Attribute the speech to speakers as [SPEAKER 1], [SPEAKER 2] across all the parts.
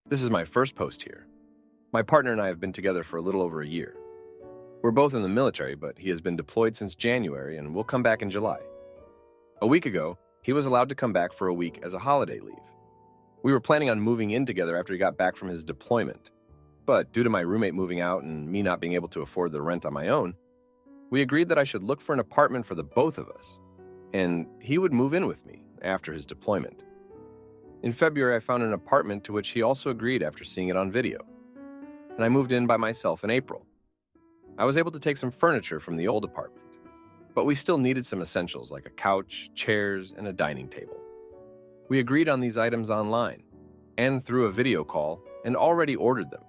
[SPEAKER 1] This is my first post here. My partner and I have been together for a little over a year. We're both in the military, but he has been deployed since January and will come back in July. A week ago, he was allowed to come back for a week as a holiday leave. We were planning on moving in together after he got back from his deployment, but due to my roommate moving out and me not being able to afford the rent on my own, we agreed that I should look for an apartment for the both of us, and he would move in with me after his deployment. In February, I found an apartment to which he also agreed after seeing it on video, and I moved in by myself in April. I was able to take some furniture from the old apartment, but we still needed some essentials like a couch, chairs, and a dining table. We agreed on these items online and through a video call and already ordered them,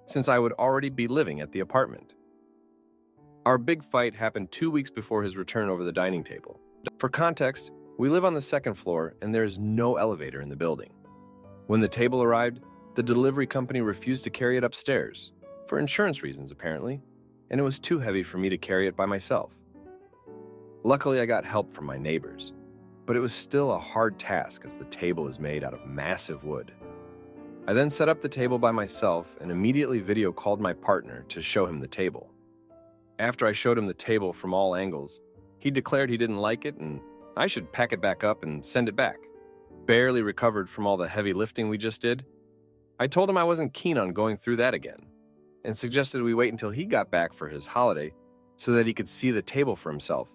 [SPEAKER 1] since I would already be living at the apartment. Our big fight happened 2 weeks before his return over the dining table. For context, we live on the second floor and there is no elevator in the building. When the table arrived, the delivery company refused to carry it upstairs, for insurance reasons apparently, and it was too heavy for me to carry it by myself. Luckily, I got help from my neighbors, but it was still a hard task as the table is made out of massive wood. I then set up the table by myself and immediately video called my partner to show him the table. After I showed him the table from all angles, he declared he didn't like it and I should pack it back up and send it back. Barely recovered from all the heavy lifting we just did, I told him I wasn't keen on going through that again and suggested we wait until he got back for his holiday so that he could see the table for himself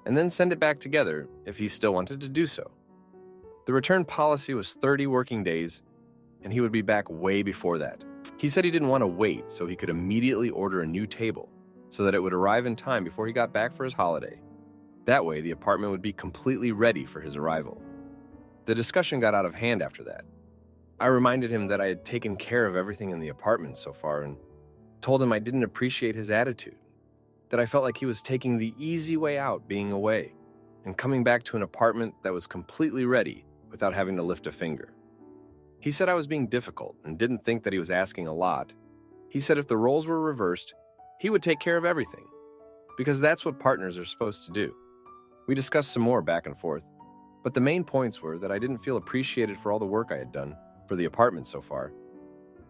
[SPEAKER 1] and then send it back together if he still wanted to do so. The return policy was 30 working days, and he would be back way before that. He said he didn't want to wait so he could immediately order a new table so that it would arrive in time before he got back for his holiday. That way, the apartment would be completely ready for his arrival. The discussion got out of hand after that. I reminded him that I had taken care of everything in the apartment so far and told him I didn't appreciate his attitude, that I felt like he was taking the easy way out being away and coming back to an apartment that was completely ready without having to lift a finger. He said I was being difficult and didn't think that he was asking a lot. He said if the roles were reversed, he would take care of everything, because that's what partners are supposed to do. We discussed some more back and forth, but the main points were that I didn't feel appreciated for all the work I had done for the apartment so far,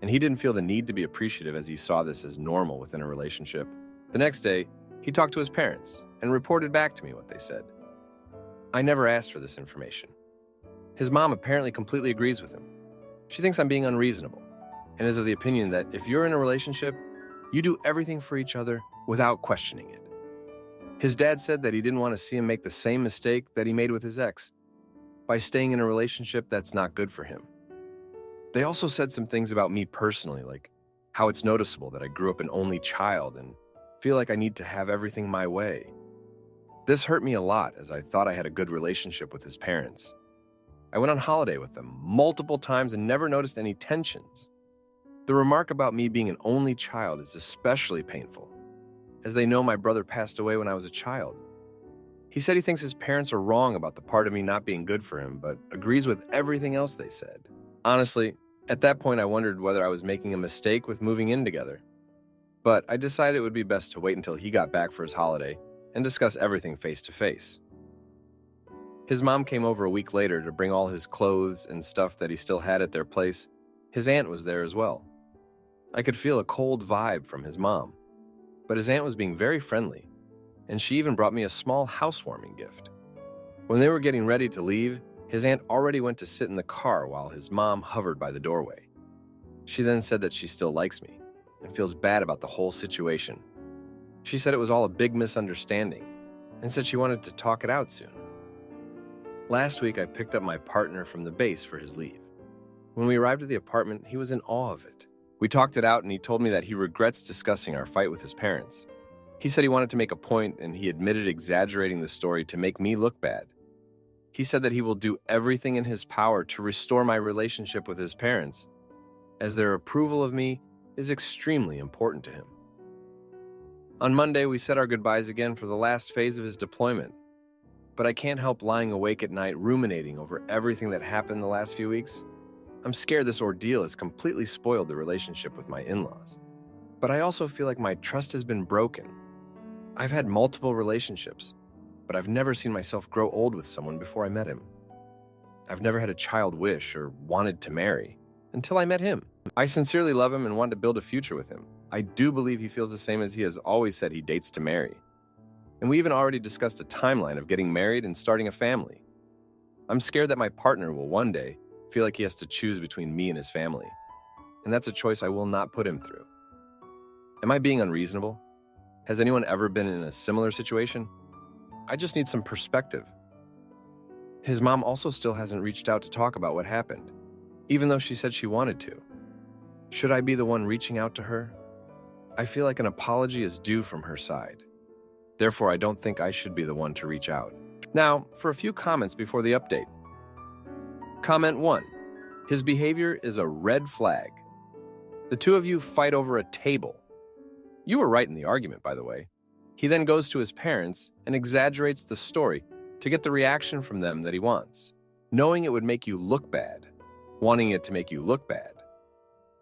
[SPEAKER 1] and he didn't feel the need to be appreciative as he saw this as normal within a relationship. The next day, he talked to his parents and reported back to me what they said. I never asked for this information. His mom apparently completely agrees with him. She thinks I'm being unreasonable and is of the opinion that if you're in a relationship, you do everything for each other without questioning it. His dad said that he didn't want to see him make the same mistake that he made with his ex by staying in a relationship that's not good for him. They also said some things about me personally, like how it's noticeable that I grew up an only child and feel like I need to have everything my way. This hurt me a lot as I thought I had a good relationship with his parents. I went on holiday with them multiple times and never noticed any tensions. The remark about me being an only child is especially painful, as they know my brother passed away when I was a child. He said he thinks his parents are wrong about the part of me not being good for him, but agrees with everything else they said. Honestly, at that point I wondered whether I was making a mistake with moving in together. But I decided it would be best to wait until he got back for his holiday and discuss everything face to face. His mom came over a week later to bring all his clothes and stuff that he still had at their place. His aunt was there as well. I could feel a cold vibe from his mom, but his aunt was being very friendly, and she even brought me a small housewarming gift. When they were getting ready to leave, his aunt already went to sit in the car while his mom hovered by the doorway. She then said that she still likes me and feels bad about the whole situation. She said it was all a big misunderstanding and said she wanted to talk it out soon. Last week, I picked up my partner from the base for his leave. When we arrived at the apartment, he was in awe of it. We talked it out and he told me that he regrets discussing our fight with his parents. He said he wanted to make a point and he admitted exaggerating the story to make me look bad. He said that he will do everything in his power to restore my relationship with his parents, as their approval of me is extremely important to him. On Monday, we said our goodbyes again for the last phase of his deployment, but I can't help lying awake at night ruminating over everything that happened the last few weeks. I'm scared this ordeal has completely spoiled the relationship with my in-laws, but I also feel like my trust has been broken. I've had multiple relationships, but I've never seen myself grow old with someone before I met him. I've never had a child wish or wanted to marry, until I met him. I sincerely love him and want to build a future with him. I do believe he feels the same as he has always said he dates to marry. And we even already discussed a timeline of getting married and starting a family. I'm scared that my partner will one day feel like he has to choose between me and his family. And that's a choice I will not put him through. Am I being unreasonable? Has anyone ever been in a similar situation? I just need some perspective. His mom also still hasn't reached out to talk about what happened, even though she said she wanted to. Should I be the one reaching out to her? I feel like an apology is due from her side. Therefore, I don't think I should be the one to reach out. Now, for a few comments before the update. Comment 1. His behavior is a red flag. The two of you fight over a table. You were right in the argument, by the way. He then goes to his parents and exaggerates the story to get the reaction from them that he wants, knowing it would make you look bad, wanting it to make you look bad.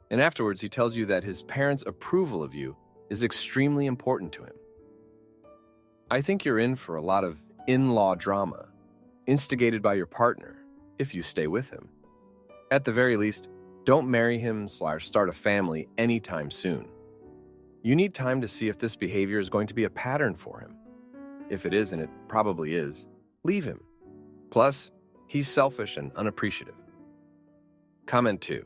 [SPEAKER 1] And afterwards, he tells you that his parents' approval of you is extremely important to him. I think you're in for a lot of in-law drama, instigated by your partner, if you stay with him. At the very least, don't marry him/start a family anytime soon. You need time to see if this behavior is going to be a pattern for him. If it is, and it probably is, leave him. Plus, he's selfish and unappreciative. Comment 2.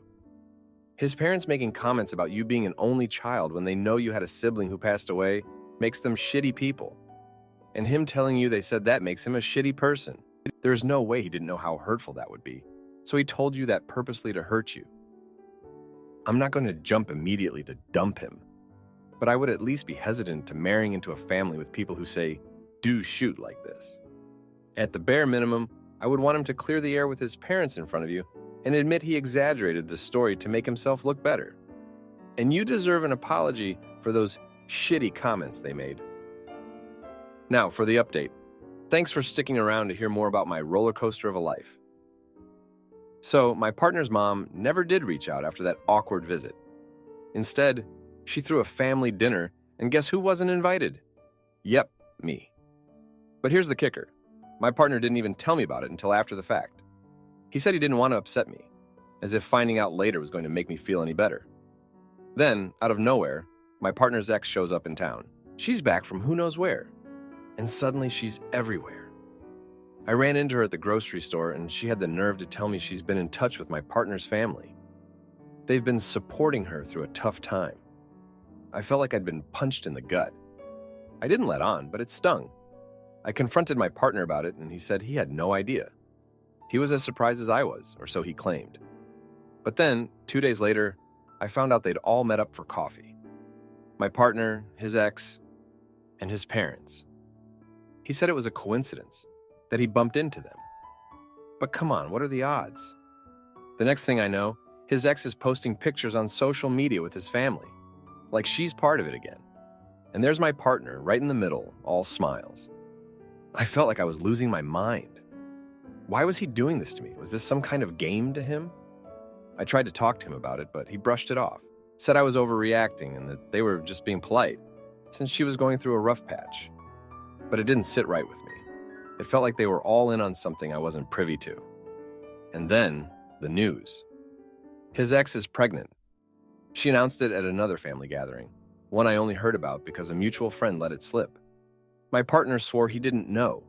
[SPEAKER 1] His parents making comments about you being an only child when they know you had a sibling who passed away makes them shitty people. And him telling you they said that makes him a shitty person. There's no way he didn't know how hurtful that would be, so he told you that purposely to hurt you. I'm not going to jump immediately to dump him, but I would at least be hesitant to marrying into a family with people who say, do shoot like this. At the bare minimum, I would want him to clear the air with his parents in front of you and admit he exaggerated the story to make himself look better. And you deserve an apology for those shitty comments they made. Now, for the update. Thanks for sticking around to hear more about my roller coaster of a life. So, my partner's mom never did reach out after that awkward visit. Instead, she threw a family dinner, and guess who wasn't invited? Yep, me. But here's the kicker. My partner didn't even tell me about it until after the fact. He said he didn't want to upset me, as if finding out later was going to make me feel any better. Then, out of nowhere, my partner's ex shows up in town. She's back from who knows where. And suddenly she's everywhere. I ran into her at the grocery store and she had the nerve to tell me she's been in touch with my partner's family. They've been supporting her through a tough time. I felt like I'd been punched in the gut. I didn't let on, but it stung. I confronted my partner about it and he said he had no idea. He was as surprised as I was, or so he claimed. But then, 2 days later, I found out they'd all met up for coffee. My partner, his ex, and his parents. He said it was a coincidence, that he bumped into them. But come on, what are the odds? The next thing I know, his ex is posting pictures on social media with his family, like she's part of it again. And there's my partner, right in the middle, all smiles. I felt like I was losing my mind. Why was he doing this to me? Was this some kind of game to him? I tried to talk to him about it, but he brushed it off, said I was overreacting and that they were just being polite, since she was going through a rough patch. But it didn't sit right with me. It felt like they were all in on something I wasn't privy to. And then, the news. His ex is pregnant. She announced it at another family gathering, one I only heard about because a mutual friend let it slip. My partner swore he didn't know,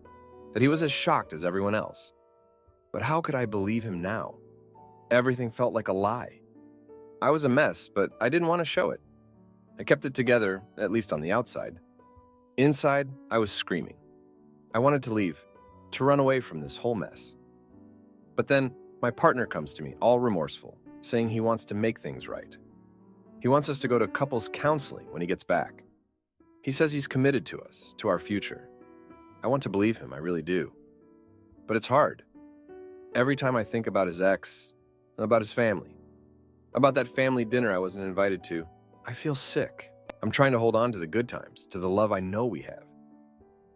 [SPEAKER 1] that he was as shocked as everyone else. But how could I believe him now? Everything felt like a lie. I was a mess, but I didn't want to show it. I kept it together, at least on the outside. Inside, I was screaming. I wanted to leave, to run away from this whole mess. But then, my partner comes to me, all remorseful, saying he wants to make things right. He wants us to go to couples counseling when he gets back. He says he's committed to us, to our future. I want to believe him, I really do. But it's hard. Every time I think about his ex, about his family, about that family dinner I wasn't invited to, I feel sick. I'm trying to hold on to the good times, to the love I know we have.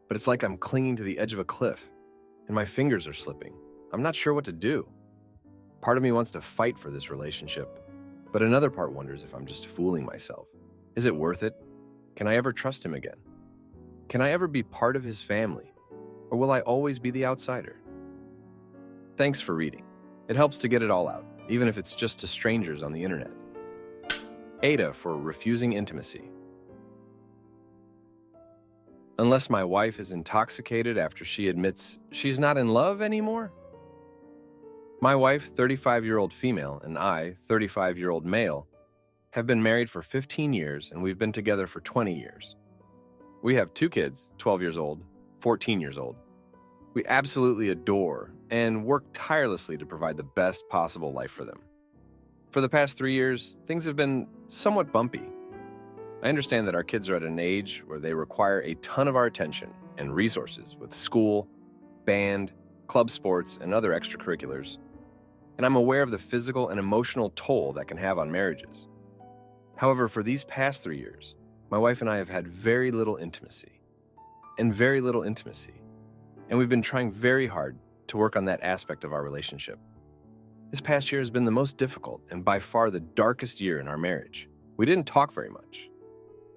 [SPEAKER 1] But it's like I'm clinging to the edge of a cliff, and my fingers are slipping. I'm not sure what to do. Part of me wants to fight for this relationship, but another part wonders if I'm just fooling myself. Is it worth it? Can I ever trust him again? Can I ever be part of his family? Or will I always be the outsider? Thanks for reading. It helps to get it all out. even if it's just to strangers on the internet. Aita for refusing intimacy. Unless my wife is intoxicated after she admits she's not in love anymore? My wife, 35-year-old female, and I, 35-year-old male, have been married for 15 years and we've been together for 20 years. We have 2 kids, 12 years old, 14 years old. We absolutely adore and work tirelessly to provide the best possible life for them. For the past 3 years, things have been somewhat bumpy. I understand that our kids are at an age where they require a ton of our attention and resources with school, band, club sports, and other extracurriculars. And I'm aware of the physical and emotional toll that can have on marriages. However, for these past 3 years, my wife and I have had very little intimacy. And we've been trying very hard to work on that aspect of our relationship. This past year has been the most difficult and by far the darkest year in our marriage. We didn't talk very much.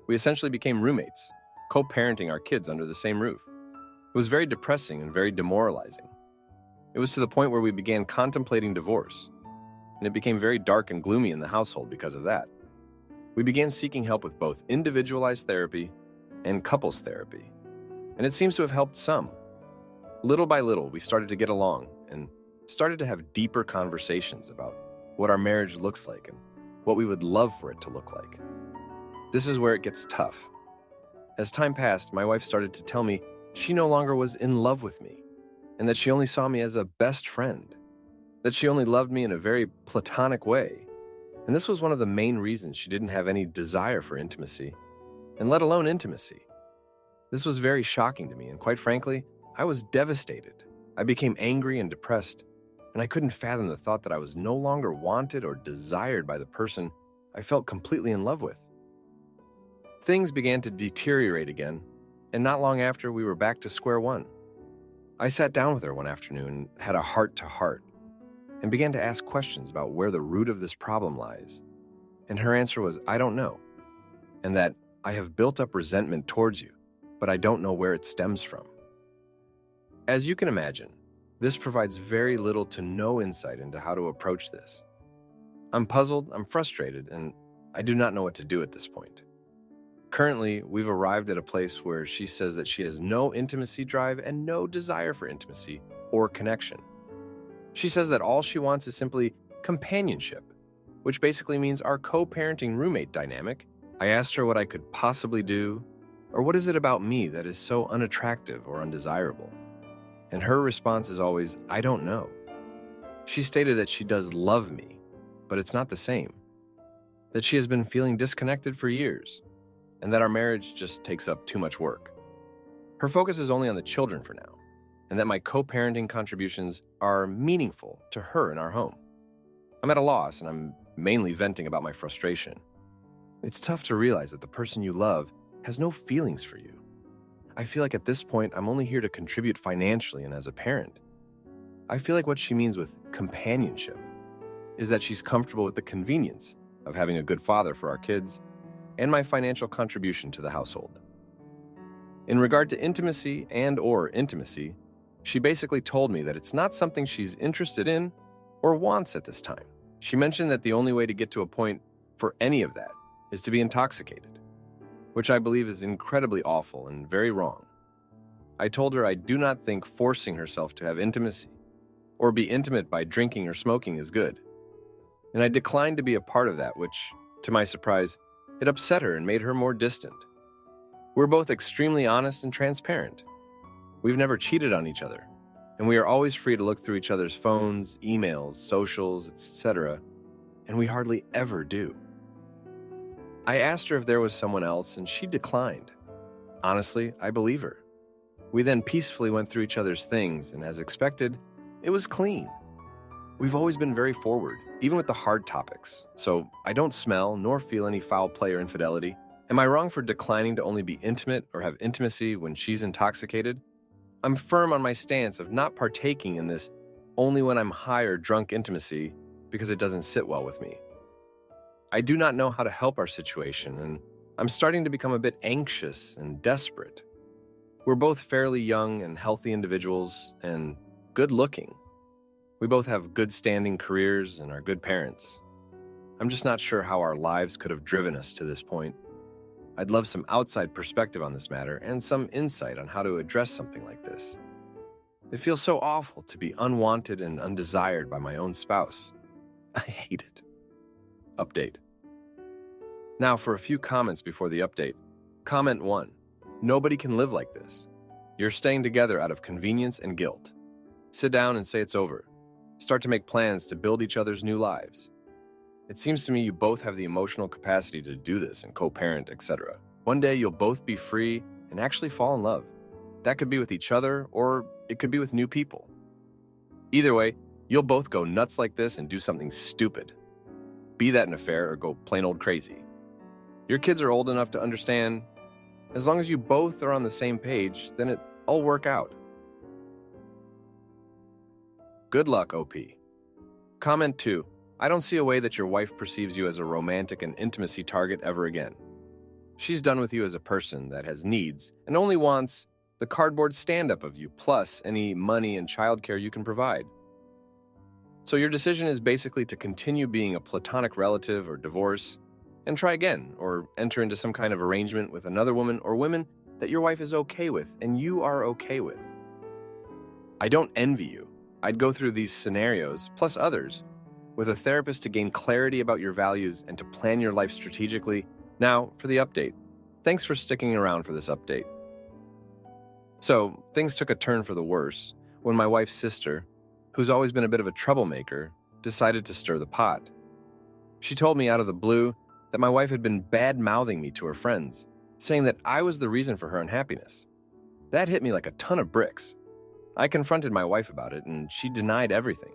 [SPEAKER 1] We essentially became roommates, co-parenting our kids under the same roof. It was very depressing and very demoralizing. It was to the point where we began contemplating divorce, and it became very dark and gloomy in the household because of that. We began seeking help with both individualized therapy and couples therapy, and it seems to have helped some. Little by little, we started to get along and started to have deeper conversations about what our marriage looks like and what we would love for it to look like. This is where it gets tough. As time passed, my wife started to tell me she no longer was in love with me and that she only saw me as a best friend, that she only loved me in a very platonic way. And this was one of the main reasons she didn't have any desire for intimacy, and let alone intimacy. This was very shocking to me, and quite frankly, I was devastated. I became angry and depressed, and I couldn't fathom the thought that I was no longer wanted or desired by the person I felt completely in love with. Things began to deteriorate again, and not long after, we were back to square one. I sat down with her one afternoon and had a heart-to-heart, and began to ask questions about where the root of this problem lies. And her answer was, I don't know, and that I have built up resentment towards you, but I don't know where it stems from. As you can imagine, this provides very little to no insight into how to approach this. I'm puzzled, I'm frustrated, and I do not know what to do at this point. Currently, we've arrived at a place where she says that she has no intimacy drive and no desire for intimacy or connection. She says that all she wants is simply companionship, which basically means our co-parenting roommate dynamic. I asked her what I could possibly do, or what is it about me that is so unattractive or undesirable? And her response is always, I don't know. She stated that she does love me, but it's not the same. That she has been feeling disconnected for years, and that our marriage just takes up too much work. Her focus is only on the children for now, and that my co-parenting contributions are meaningful to her in our home. I'm at a loss, and I'm mainly venting about my frustration. It's tough to realize that the person you love has no feelings for you. I feel like at this point, I'm only here to contribute financially and as a parent. I feel like what she means with companionship is that she's comfortable with the convenience of having a good father for our kids and my financial contribution to the household. In regard to intimacy and/or intimacy, she basically told me that it's not something she's interested in or wants at this time. She mentioned that the only way to get to a point for any of that is to be intoxicated, which I believe is incredibly awful and very wrong. I told her I do not think forcing herself to have intimacy or be intimate by drinking or smoking is good, and I declined to be a part of that, which, to my surprise, it upset her and made her more distant. We're both extremely honest and transparent. We've never cheated on each other, and we are always free to look through each other's phones, emails, socials, etc., and we hardly ever do. I asked her if there was someone else, and she declined. Honestly, I believe her. We then peacefully went through each other's things, and as expected, it was clean. We've always been very forward, even with the hard topics, so I don't smell nor feel any foul play or infidelity. Am I wrong for declining to only be intimate or have intimacy when she's intoxicated? I'm firm on my stance of not partaking in this only when I'm high or drunk intimacy because it doesn't sit well with me. I do not know how to help our situation, and I'm starting to become a bit anxious and desperate. We're both fairly young and healthy individuals and good looking. We both have good standing careers and are good parents. I'm just not sure how our lives could have driven us to this point. I'd love some outside perspective on this matter and some insight on how to address something like this. It feels so awful to be unwanted and undesired by my own spouse. I hate it. Update. Now for a few comments before the update. Comment 1. Nobody can live like this. You're staying together out of convenience and guilt. Sit down and say it's over. Start to make plans to build each other's new lives. It seems to me you both have the emotional capacity to do this and co-parent, etc. One day you'll both be free and actually fall in love. That could be with each other, or it could be with new people. Either way, you'll both go nuts like this and do something stupid. Be that an affair or go plain old crazy. Your kids are old enough to understand. As long as you both are on the same page, then it'll all work out. Good luck, OP. Comment 2. I don't see a way that your wife perceives you as a romantic and intimacy target ever again. She's done with you as a person that has needs and only wants the cardboard stand-up of you plus any money and childcare you can provide. So your decision is basically to continue being a platonic relative or divorce and try again or enter into some kind of arrangement with another woman or women that your wife is okay with and you are okay with. I don't envy you. I'd go through these scenarios, plus others, with a therapist to gain clarity about your values and to plan your life strategically. Now, for the update. Thanks for sticking around for this update. So, things took a turn for the worse when my wife's sister, who's always been a bit of a troublemaker, decided to stir the pot. She told me out of the blue that my wife had been bad-mouthing me to her friends, saying that I was the reason for her unhappiness. That hit me like a ton of bricks. I confronted my wife about it, and she denied everything.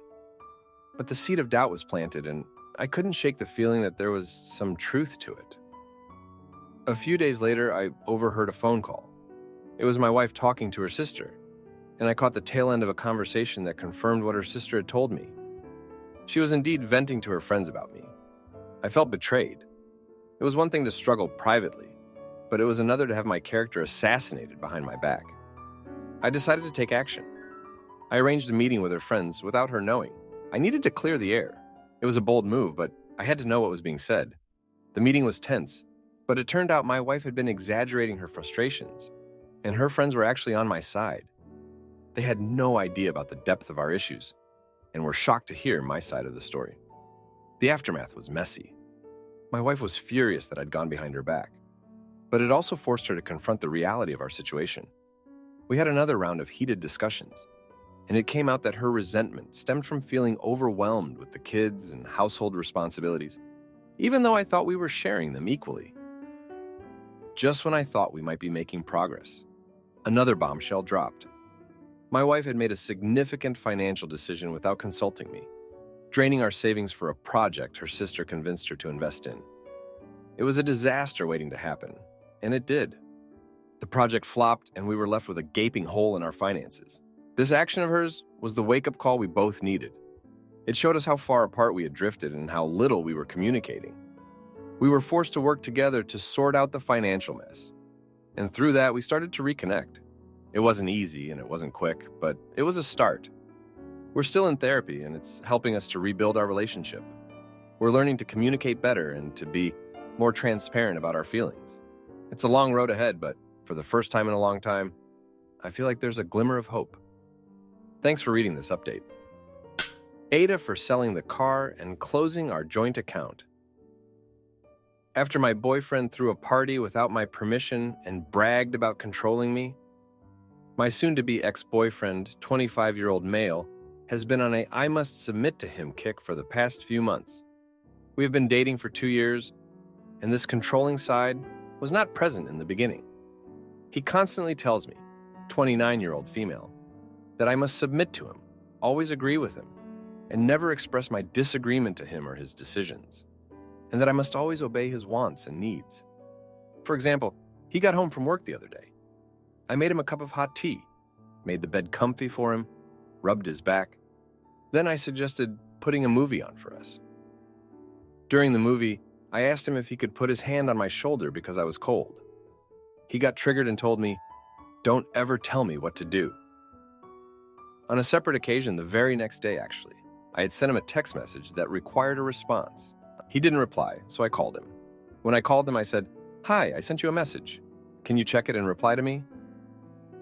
[SPEAKER 1] But the seed of doubt was planted, and I couldn't shake the feeling that there was some truth to it. A few days later, I overheard a phone call. It was my wife talking to her sister, and I caught the tail end of a conversation that confirmed what her sister had told me. She was indeed venting to her friends about me. I felt betrayed. It was one thing to struggle privately, but it was another to have my character assassinated behind my back. I decided to take action. I arranged a meeting with her friends without her knowing. I needed to clear the air. It was a bold move, but I had to know what was being said. The meeting was tense, but it turned out my wife had been exaggerating her frustrations, and her friends were actually on my side. They had no idea about the depth of our issues, and were shocked to hear my side of the story. The aftermath was messy. My wife was furious that I'd gone behind her back, but it also forced her to confront the reality of our situation. We had another round of heated discussions, and it came out that her resentment stemmed from feeling overwhelmed with the kids and household responsibilities, even though I thought we were sharing them equally. Just when I thought we might be making progress, another bombshell dropped. My wife had made a significant financial decision without consulting me, draining our savings for a project her sister convinced her to invest in. It was a disaster waiting to happen, and it did. The project flopped, and we were left with a gaping hole in our finances. This action of hers was the wake-up call we both needed. It showed us how far apart we had drifted and how little we were communicating. We were forced to work together to sort out the financial mess. And through that, we started to reconnect. It wasn't easy and it wasn't quick, but it was a start. We're still in therapy, and it's helping us to rebuild our relationship. We're learning to communicate better and to be more transparent about our feelings. It's a long road ahead, but for the first time in a long time, I feel like there's a glimmer of hope. Thanks for reading this update. Aita for selling the car and closing our joint account. After my boyfriend threw a party without my permission and bragged about controlling me, my soon-to-be ex-boyfriend, 25-year-old male, has been on a I must submit to him kick for the past few months. We have been dating for 2 years, and this controlling side was not present in the beginning. He constantly tells me, 29-year-old female, that I must submit to him, always agree with him, and never express my disagreement to him or his decisions, and that I must always obey his wants and needs. For example, he got home from work the other day. I made him a cup of hot tea, made the bed comfy for him, rubbed his back. Then I suggested putting a movie on for us. During the movie, I asked him if he could put his hand on my shoulder because I was cold. He got triggered and told me, "Don't ever tell me what to do." On a separate occasion, the very next day actually, I had sent him a text message that required a response. He didn't reply, so I called him. When I called him, I said, "Hi, I sent you a message. Can you check it and reply to me?"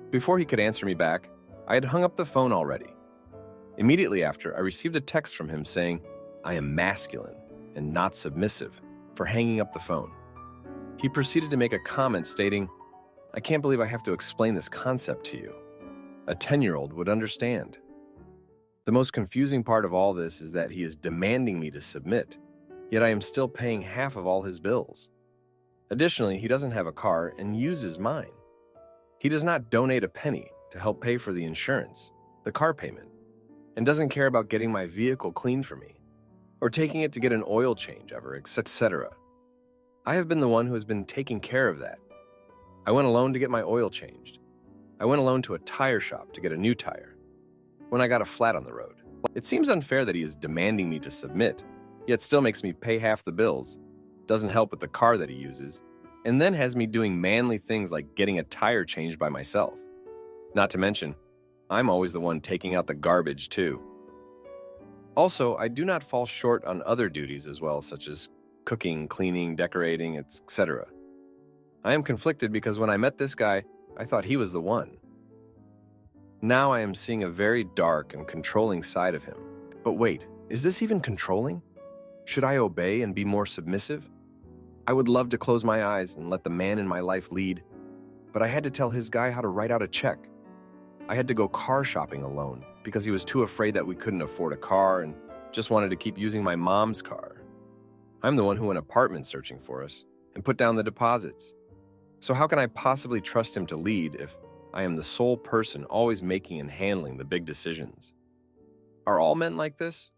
[SPEAKER 1] Before he could answer me back, I had hung up the phone already. Immediately after, I received a text from him saying, "I am masculine and not submissive," for hanging up the phone. He proceeded to make a comment stating, "I can't believe I have to explain this concept to you. A 10-year-old would understand." The most confusing part of all this is that he is demanding me to submit, yet I am still paying half of all his bills. Additionally, he doesn't have a car and uses mine. He does not donate a penny to help pay for the insurance, the car payment, and doesn't care about getting my vehicle cleaned for me, or taking it to get an oil change ever, etc. I have been the one who has been taking care of that. I went alone to get my oil changed. I went alone to a tire shop to get a new tire when I got a flat on the road. It seems unfair that he is demanding me to submit, yet still makes me pay half the bills, doesn't help with the car that he uses, and then has me doing manly things like getting a tire changed by myself. Not to mention, I'm always the one taking out the garbage too. Also, I do not fall short on other duties as well, such as cooking, cleaning, decorating, etc. I am conflicted because when I met this guy, I thought he was the one. Now I am seeing a very dark and controlling side of him. But wait, is this even controlling? Should I obey and be more submissive? I would love to close my eyes and let the man in my life lead, but I had to tell his guy how to write out a check. I had to go car shopping alone because he was too afraid that we couldn't afford a car and just wanted to keep using my mom's car. I'm the one who went apartment searching for us and put down the deposits. So how can I possibly trust him to lead if I am the sole person always making and handling the big decisions? Are all men like this?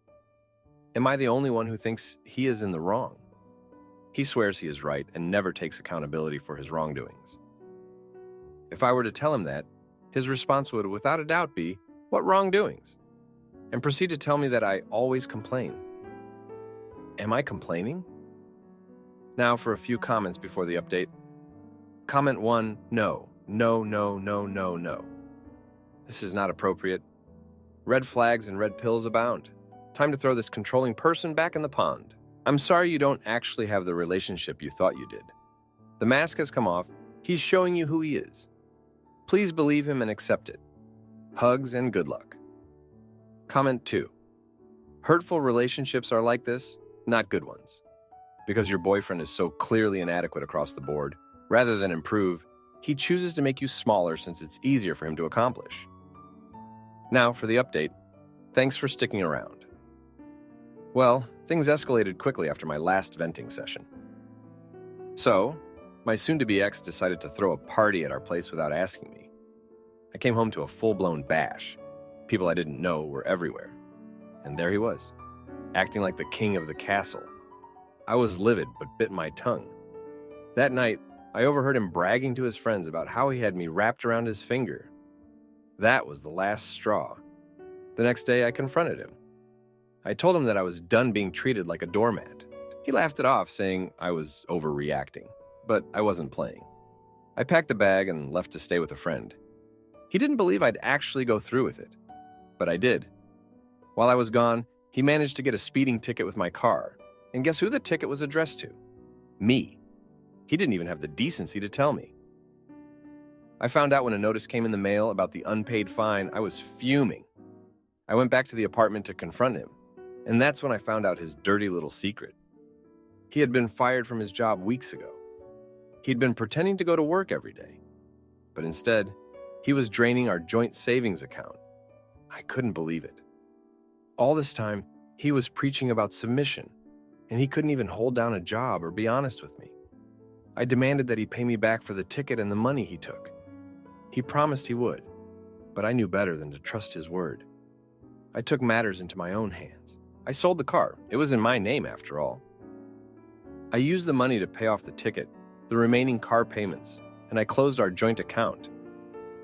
[SPEAKER 1] Am I the only one who thinks he is in the wrong? He swears he is right and never takes accountability for his wrongdoings. If I were to tell him that, his response would without a doubt be, "What wrongdoings?" and proceed to tell me that I always complain. Am I complaining? Now for a few comments before the update. Comment 1, no. No, no, no, no, no. This is not appropriate. Red flags and red pills abound. Time to throw this controlling person back in the pond. I'm sorry you don't actually have the relationship you thought you did. The mask has come off. He's showing you who he is. Please believe him and accept it. Hugs and good luck. Comment 2. Hurtful relationships are like this, not good ones. Because your boyfriend is so clearly inadequate across the board, rather than improve, he chooses to make you smaller since it's easier for him to accomplish. Now for the update. Thanks for sticking around. Well, things escalated quickly after my last venting session. So, my soon-to-be ex decided to throw a party at our place without asking me. I came home to a full-blown bash. People I didn't know were everywhere. And there he was, acting like the king of the castle. I was livid but bit my tongue. That night, I overheard him bragging to his friends about how he had me wrapped around his finger. That was the last straw. The next day, I confronted him. I told him that I was done being treated like a doormat. He laughed it off, saying I was overreacting, but I wasn't playing. I packed a bag and left to stay with a friend. He didn't believe I'd actually go through with it, but I did. While I was gone, he managed to get a speeding ticket with my car, and guess who the ticket was addressed to? Me. He didn't even have the decency to tell me. I found out when a notice came in the mail about the unpaid fine. I was fuming. I went back to the apartment to confront him, and that's when I found out his dirty little secret. He had been fired from his job weeks ago. He'd been pretending to go to work every day, but instead, he was draining our joint savings account. I couldn't believe it. All this time, he was preaching about submission, and he couldn't even hold down a job or be honest with me. I demanded that he pay me back for the ticket and the money he took. He promised he would, but I knew better than to trust his word. I took matters into my own hands. I sold the car. It was in my name after all. I used the money to pay off the ticket, the remaining car payments, and I closed our joint account.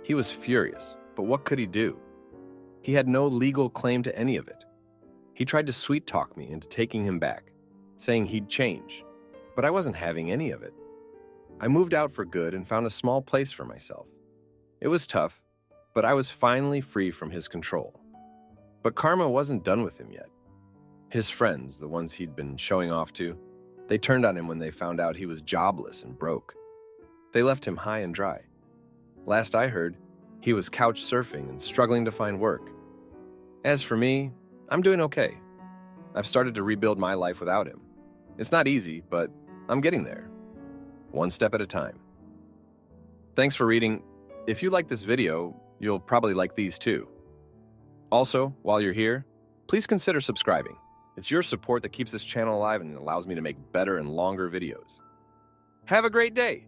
[SPEAKER 1] He was furious, but what could he do? He had no legal claim to any of it. He tried to sweet-talk me into taking him back, saying he'd change, but I wasn't having any of it. I moved out for good and found a small place for myself. It was tough, but I was finally free from his control. But karma wasn't done with him yet. His friends, the ones he'd been showing off to, they turned on him when they found out he was jobless and broke. They left him high and dry. Last I heard, he was couch surfing and struggling to find work. As for me, I'm doing okay. I've started to rebuild my life without him. It's not easy, but I'm getting there. One step at a time. Thanks for reading. If you like this video, you'll probably like these too. Also, while you're here, please consider subscribing. It's your support that keeps this channel alive and allows me to make better and longer videos. Have a great day!